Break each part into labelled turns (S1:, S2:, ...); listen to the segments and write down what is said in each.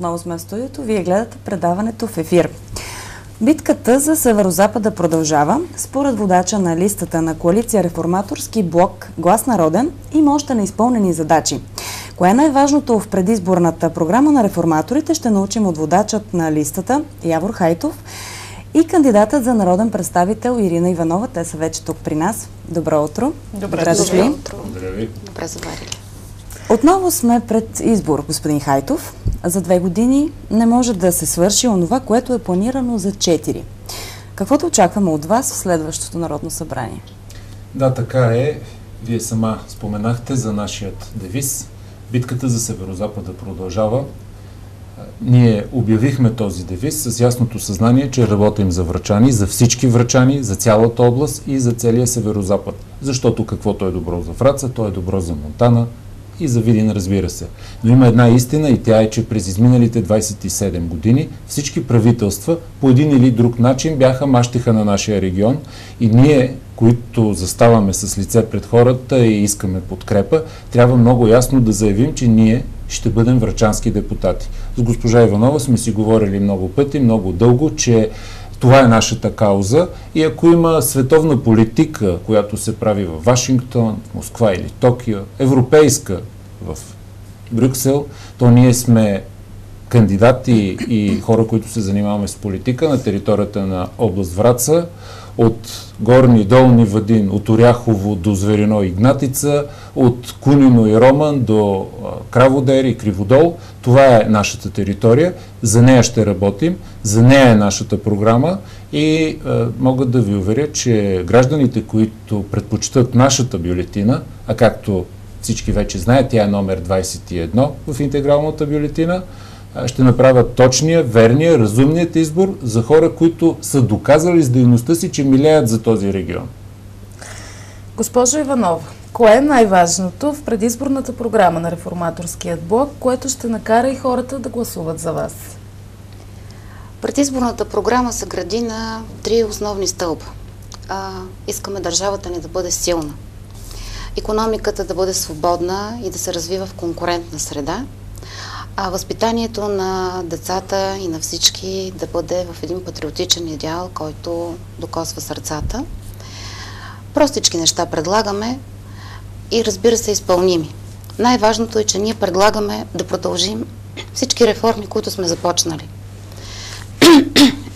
S1: Отново сме в студиото. Вие гледате предаването в ефир. Битката за Северозапада продължава. Според водача на листата на коалиция Реформаторски блок Глас народен има още неизпълнени задачи. Кое е най-важното в предизборната програма на реформаторите ще научим от водачът на листата Явор Хайтов и кандидатът за народен представител Ирина Иванова. Те са вече тук при нас. Добро утро.
S2: Добре дошли.
S3: Благодаря ви.
S2: Добре заварили.
S1: Отново сме пред избор, господин Хайтов. За 2 години не може да се свърши онова, което е планирано за 4. Каквото очакваме от вас в следващото Народно събрание?
S3: Да, така е. Вие сама споменахте за нашият девиз. Битката за Северозапада продължава. Ние обявихме този девиз с ясното съзнание, че работим за врачани, за всички врачани, за цялата област и за целия Северозапад. Защото каквото е добро за Враца, то е добро за Монтана и за Видин, разбира се. Но има една истина и тя е, че през изминалите 27 години всички правителства по един или друг начин бяха мащеха на нашия регион и ние, които заставаме с лице пред хората и искаме подкрепа, трябва много ясно да заявим, че ние ще бъдем врачански депутати. С госпожа Иванова сме си говорили много пъти, много дълго, че това е нашата кауза и ако има световна политика, която се прави в Вашингтон, в Москва или Токио, европейска в Брюксел, то ние сме кандидати и хора, които се занимаваме с политика на територията на област Враца, от Горни, Долни Вадин, от Оряхово до Зверино и Игнатица, от Кунино и Роман до Краводер и Криводол. Това е нашата територия, за нея ще работим, за нея е нашата програма и мога да ви уверя, че гражданите, които предпочитат нашата бюлетина, а както всички вече знаят, тя е номер 21 в интегралната бюлетина, ще направят точния, верния, разумният избор за хора, които са доказали с дейността си, че милеят за този регион.
S2: Госпожо Иванова, кое е най-важното в предизборната програма на Реформаторският блок, което ще накара и хората да гласуват за вас?
S4: Предизборната програма се гради на 3 основни стълба. Искаме държавата ни да бъде силна, икономиката да бъде свободна и да се развива в конкурентна среда, а възпитанието на децата и на всички да бъде в един патриотичен идеал, който докосва сърцата. Простички неща предлагаме и разбира се изпълними. Най-важното е, че ние предлагаме да продължим всички реформи, които сме започнали.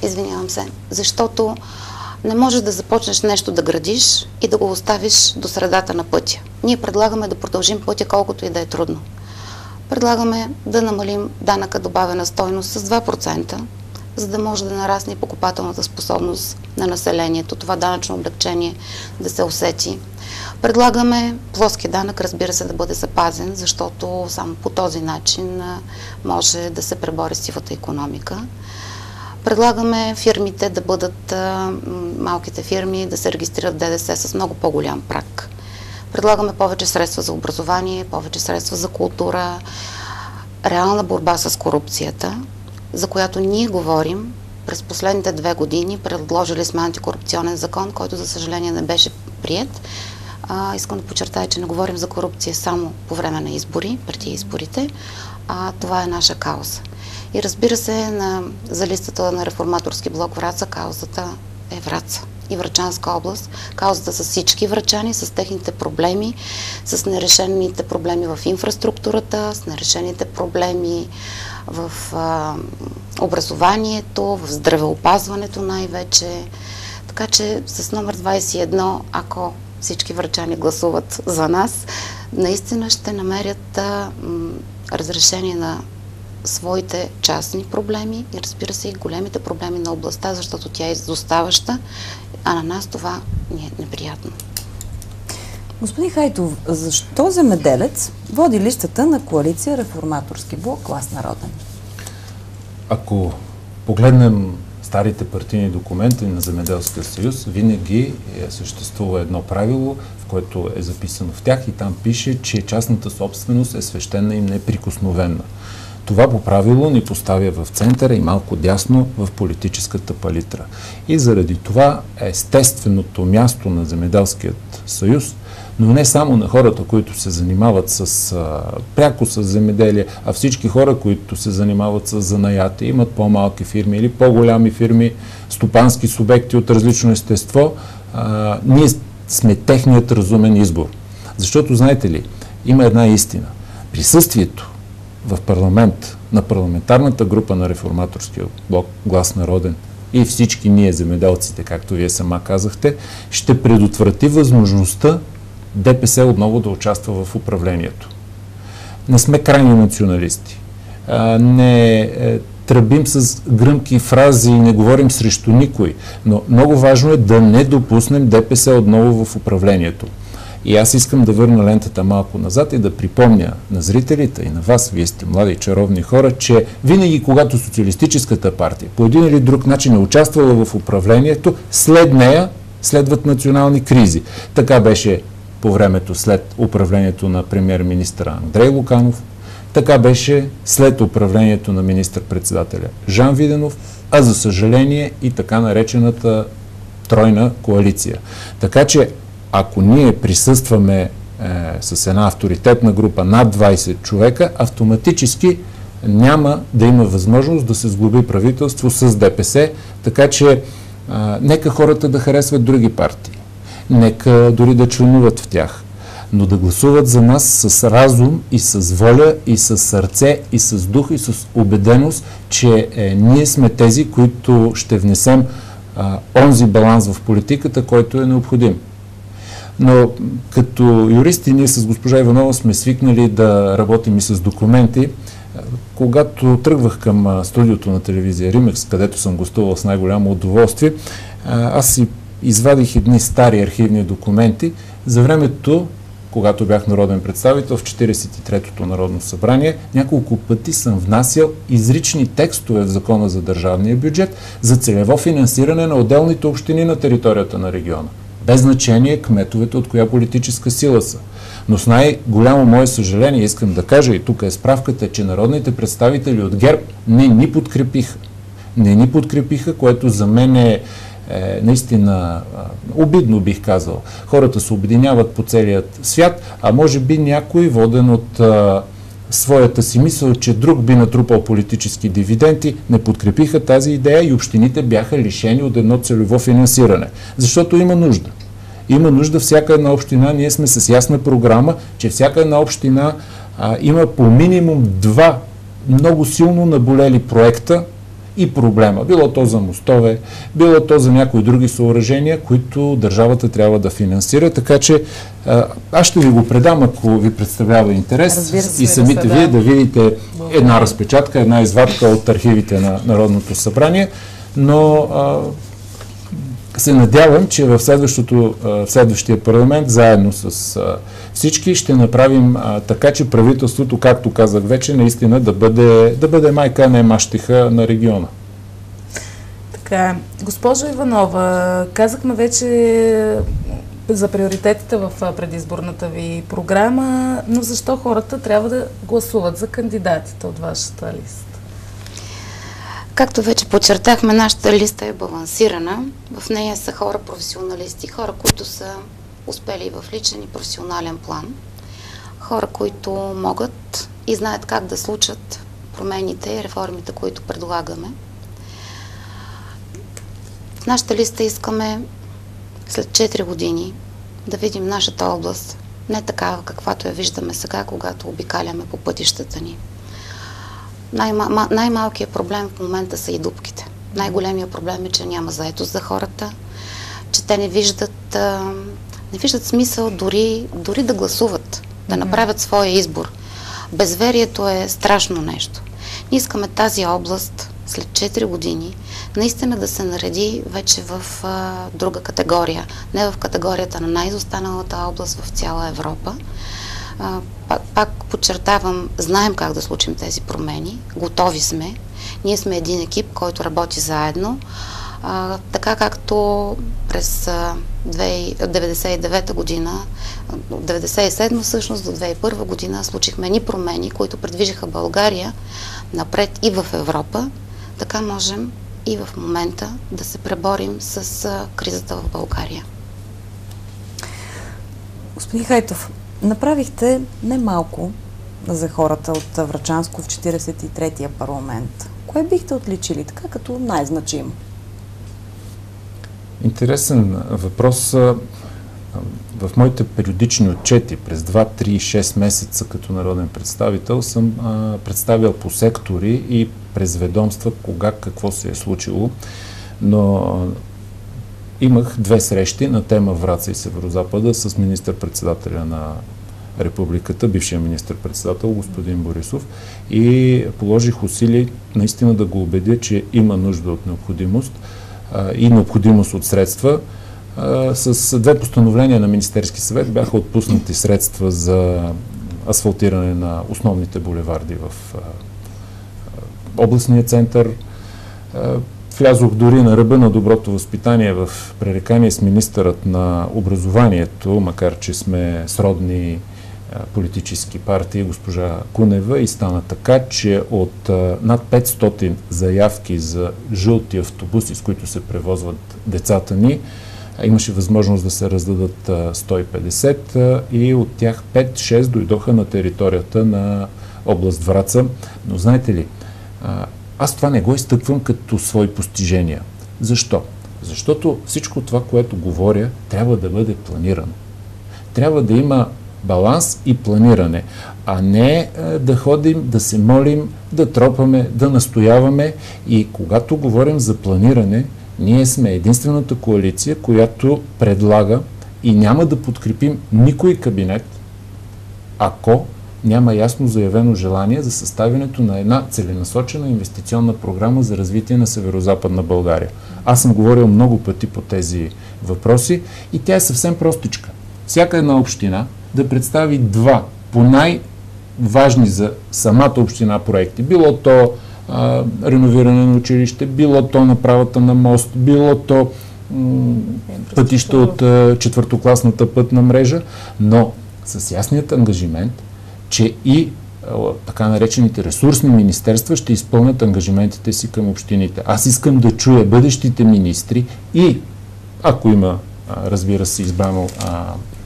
S4: Извинявам се, защото не можеш да започнеш нещо да градиш и да го оставиш до средата на пътя. Ние предлагаме да продължим пътя, колкото и да е трудно. Предлагаме да намалим данъка добавена стойност с 2%, за да може да нарасне покупателната способност на населението, това данъчно облекчение да се усети. Предлагаме плоски данък, разбира се, да бъде запазен, защото само по този начин може да се пребори сивата икономика. Предлагаме фирмите да бъдат, малките фирми да се регистрират ДДС с много по-голям праг. Предлагаме повече средства за образование, повече средства за култура, реална борба с корупцията, за която ние говорим през последните 2 години. Предложили сме антикорупционен закон, който за съжаление не беше приет. Искам да подчертая, че не говорим за корупция само по време на избори, преди изборите. Това е наша кауза. И разбира се, за листата на Реформаторски блок Враца, каузата е Враца и Врачанска област. Каузата са всички врачани, с техните проблеми, с нерешените проблеми в инфраструктурата, с нерешените проблеми в образованието, в здравеопазването най-вече. Така че с номер 21, ако всички врачани гласуват за нас, наистина ще намерят разрешение на своите частни проблеми и разбира се и големите проблеми на областта, защото тя е изоставаща, а на нас това ни е неприятно.
S1: Господин Хайтов, защо земеделец води листата на коалиция Реформаторски блок Глас народен?
S3: Ако погледнем старите партийни документи на Земеделския съюз, винаги съществува едно правило, в което е записано в тях и там пише, че частната собственост е свещена и неприкосновена. Това по правило ни поставя в центъра и малко дясно в политическата палитра. И заради това естественото място на Земеделският съюз но не само на хората, които се занимават пряко с земеделие, а всички хора, които се занимават с занаяти, имат по-малки фирми или по-голями фирми, стопански субекти от различно естество, ние сме техният разумен избор. Защото, знаете ли, има една истина. Присъствието в парламент на парламентарната група на Реформаторския блок Глас народен и всички ние, земеделците, както вие сама казахте, ще предотврати възможността ДПС отново да участва в управлението. Не сме крайни националисти. Не тръбим с гръмки фрази и не говорим срещу никой. Но много важно е да не допуснем ДПС отново в управлението. И аз искам да върна лентата малко назад и да припомня на зрителите и на вас, вие сте млади и чаровни хора, че винаги когато Социалистическата партия по един или друг начин е участвала в управлението, след нея следват национални кризи. Така беше по времето след управлението на премиер-министра Андрей Луканов, така беше след управлението на министър-председателя Жан Виденов, а за съжаление и така наречената тройна коалиция. Така че ако ние присъстваме с една авторитетна група над 20 човека, автоматически няма да има възможност да се сглоби правителство с ДПС, така че нека хората да харесват други партии, нека дори да членуват в тях, но да гласуват за нас с разум и с воля и с сърце и с дух и с убеденост, че ние сме тези, които ще внесем онзи баланс в политиката, който е необходим. Но като юристи ние с госпожа Иванова сме свикнали да работим и с документи. Когато тръгвах към студиото на телевизия Римекс, където съм гостувал с най-голямо удоволствие, аз си извадих едни стари архивни документи за времето, когато бях народен представител в 43-то Народно събрание. Няколко пъти съм внасял изрични текстове в Закона за държавния бюджет за целево финансиране на отделните общини на територията на региона. Без значение кметовете от коя политическа сила са. Но с най-голямо мое съжаление искам да кажа, и тук е справката, че народните представители от ГЕРБ не ни подкрепиха. Не ни подкрепиха, което за мен е наистина обидно, бих казал. Хората се обединяват по целият свят, а може би някой, воден от своята си мисъл, че друг би натрупал политически дивиденти, не подкрепиха тази идея и общините бяха лишени от едно целево финансиране. Защото има нужда. Има нужда всяка една община. Ние сме с ясна програма, че всяка една община има по минимум 2 много силно наболели проекта и проблема. Било то за мостове, било то за някои други съоръжения, които държавата трябва да финансира. Така че аз ще ви го предам, ако ви представлява интерес и самите вие да видите една разпечатка, една извадка от архивите на Народното събрание. Но се надявам, че в следващия парламент, заедно с всички, ще направим така, че правителството, както казах вече, наистина да бъде майка, не мащеха на региона.
S2: Така, госпожо Иванова, казахме вече за приоритетите в предизборната ви програма, но защо хората трябва да гласуват за кандидатите от вашата листа?
S4: Както вече подчертахме, нашата листа е балансирана. В нея са хора професионалисти, хора, които са успели в личен и професионален план, хора, които могат и знаят как да случат промените и реформите, които предлагаме. В нашата листа искаме след 4 години да видим нашата област не такава, каквато я виждаме сега, когато обикаляме по пътищата ни. Най-малкият проблем в момента са и дупките. Най-големият проблем е, че няма заетост за хората, че те не виждат смисъл дори да гласуват, да направят своя избор. Безверието е страшно нещо. Ние искаме тази област след 4 години наистина да се нареди вече в друга категория, не в категорията на най-изостаналата област в цяла Европа. Пак подчертавам, знаем как да случим тези промени, готови сме. Ние сме един екип, който работи заедно. Така както през 1999 година, от 1997 всъщност до 2001 година случихме ни промени, които предвижиха България напред и в Европа, така можем и в момента да се преборим с кризата в България.
S1: Господин Хайтов, направихте немалко за хората от Врачанско в 43-я парламент. Кое бихте отличили така като най-значимо?
S3: Интересен въпрос. В моите периодични отчети през 2, 3, 6 месеца като народен представител съм представял по сектори и през ведомства кога какво се е случило, но имах 2 срещи на тема Враца и Северозапада с министър-председателя на Републиката, бившия министър-председател господин Борисов, и положих усилия наистина да го убедя, че има нужда от необходимост и необходимост от средства. С 2 постановления на Министерски съвет бяха отпуснати средства за асфалтиране на основните булеварди в областния център. Влязох дори на ръба на доброто възпитание в пререкание с министърът на образованието, макар че сме сродни политически партии, госпожа Кунева, и стана така, че от над 500 заявки за жълти автобуси, с които се превозват децата ни, имаше възможност да се раздадат 150 и от тях 5-6 дойдоха на територията на област Враца. Но знаете ли, аз това не го изтъквам като свои постижения. Защо? Защото всичко това, което говоря, трябва да бъде планирано. Трябва да има баланс и планиране, а не да ходим, да се молим, да тропаме, да настояваме. И когато говорим за планиране, ние сме единствената коалиция, която предлага и няма да подкрепим никой кабинет, ако няма ясно заявено желание за съставянето на една целенасочена инвестиционна програма за развитие на Северозападна България. Аз съм говорил много пъти по тези въпроси и тя е съвсем простичка. Всяка една община да представи 2 по най-важни за самата община проекти. Било то реновиране на училище, било то направата на мост, било то пътища от 4-класната пътна мрежа, но с ясният ангажимент, че и така наречените ресурсни министерства ще изпълнят ангажиментите си към общините. Аз искам да чуя бъдещите министри и, ако има, разбира се,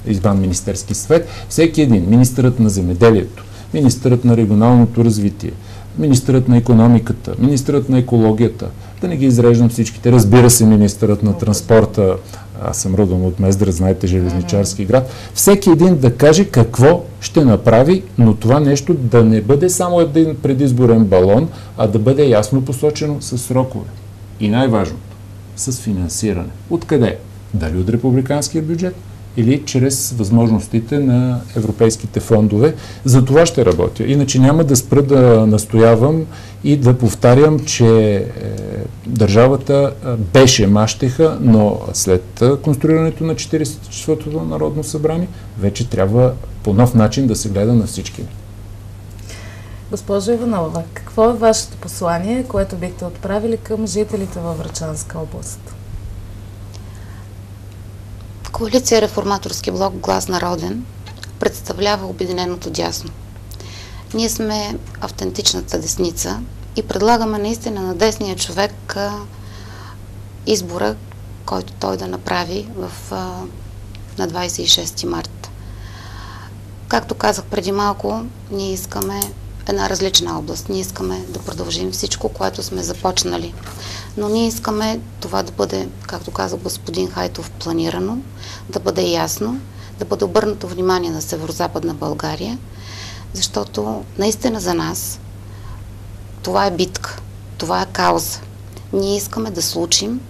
S3: избран Министерски съвет, всеки един, министърът на земеделието, министърът на регионалното развитие, министърът на икономиката, министърът на екологията, да не ги изреждам всичките, разбира се, министърът на транспорта, аз съм родом от Мездра, знаете, железничарски град, всеки един да каже какво ще направи, но това нещо да не бъде само един предизборен балон, а да бъде ясно посочено с срокове. И най-важното, с финансиране. Откъде? Дали от републиканския бюджет или чрез възможностите на европейските фондове. За това ще работя. Иначе няма да спра да настоявам и да повтарям, че държавата беше мащеха, но след конструирането на 44-то Народно събрание вече трябва по нов начин да се гледа на всички.
S2: Госпожо Иванова, какво е вашето послание, което бихте отправили към жителите във Врачанска област?
S4: Коалиция Реформаторски блок Глас народен представлява обединеното дясно. Ние сме автентичната десница и предлагаме наистина на десния човек избора, който той да направи на 26 март. Както казах преди малко, ние искаме една различна област. Ние искаме да продължим всичко, което сме започнали. Но ние искаме това да бъде, както каза господин Хайтов, планирано, да бъде ясно, да бъде обърнато внимание на Северозападна България, защото наистина за нас това е битка, това е кауза. Ние искаме да случим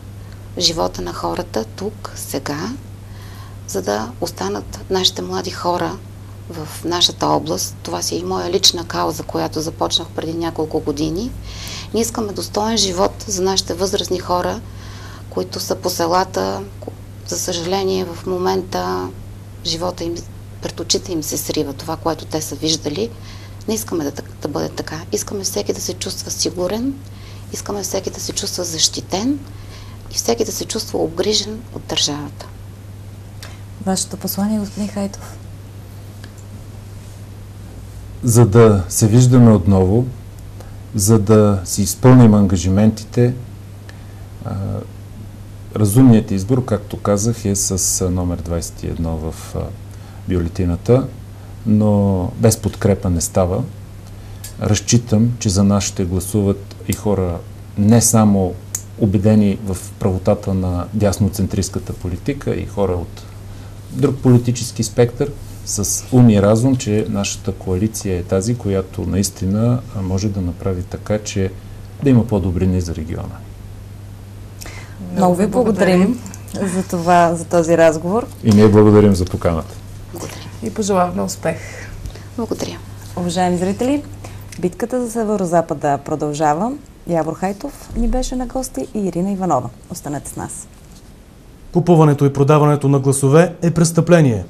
S4: живота на хората тук, сега, за да останат нашите млади хора в нашата област. Това си е и моя лична кауза, която започнах преди няколко години. Ние искаме достоен живот за нашите възрастни хора, които са по селата. За съжаление, в момента живота им, пред очите им се срива това, което те са виждали. Не искаме да бъде така. Искаме всеки да се чувства сигурен, искаме всеки да се чувства защитен и всеки да се чувства обгрижен от държавата.
S1: Вашето послание, господин Хайтов?
S3: За да се виждаме отново, за да си изпълним ангажиментите, разумният избор, както казах, е с номер 21 в бюлетината, но без подкрепа не става. Разчитам, че за нас ще гласуват и хора не само убедени в правотата на дясноцентристската политика, и хора от друг политически спектър, с ум и разум, че нашата коалиция е тази, която наистина може да направи така, че да има по-добрини за региона.
S1: Много ви благодарим за този разговор.
S3: И ние благодарим за поканата.
S4: Благодаря.
S2: И пожелаваме успех.
S4: Благодаря.
S1: Уважаеми зрители, битката за Северозапада продължава. Явор Хайтов ни беше на гости и Ирина Иванова. Останете с нас.
S5: Купуването и продаването на гласове е престъпление.